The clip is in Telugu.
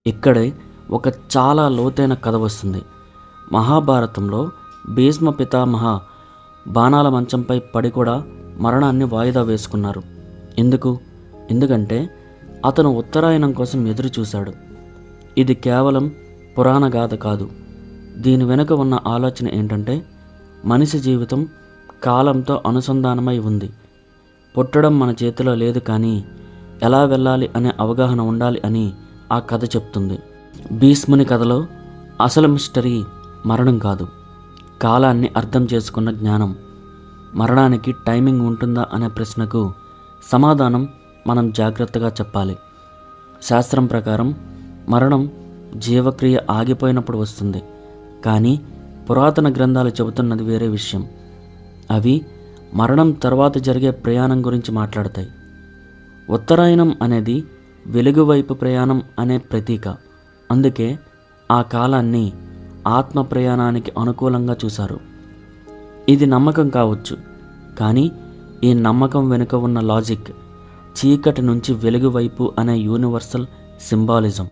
ఇక్కడే ఒక చాలా లోతైన కథ వస్తుంది. మహాభారతంలో భీష్మ పితామహ బాణాల మంచంపై పడి కూడా మరణాన్ని వాయిదా వేసుకున్నారు. ఎందుకంటే అతను ఉత్తరాయణం కోసం ఎదురు చూశాడు. ఇది కేవలం పురాణ గాథ కాదు. దీని వెనుక ఉన్న ఆలోచన ఏంటంటే, మనిషి జీవితం కాలంతో అనుసంధానమై ఉంది. పుట్టడం మన చేతిలో లేదు, కానీ ఎలా వెళ్ళాలి అనే అవగాహన ఉండాలి అని ఆ కథ చెప్తుంది. భీష్ముని కథలో అసలు మిస్టరీ మరణం కాదు, కాలాన్ని అర్థం చేసుకున్న జ్ఞానం. మరణానికి టైమింగ్ ఉంటుందా అనే ప్రశ్నకు సమాధానం మనం జాగ్రత్తగా చెప్పాలి. శాస్త్రం ప్రకారం మరణం జీవక్రియ ఆగిపోయినప్పుడు వస్తుంది, కానీ పురాతన గ్రంథాలు చెబుతున్నది వేరే విషయం. అవి మరణం తర్వాత జరిగే ప్రయాణం గురించి మాట్లాడతాయి. ఉత్తరాయణం అనేది వెలుగు వైపు ప్రయాణం అనే ప్రతీక. అందుకే ఆ కాలాన్ని ఆత్మ ప్రయాణానికి అనుకూలంగా చూశారు. ఇది నమ్మకం కావచ్చు, కానీ ఈ నమ్మకం వెనుక ఉన్న లాజిక్ చీకటి నుంచి వెలుగు వైపు అనే యూనివర్సల్ సింబాలిజం.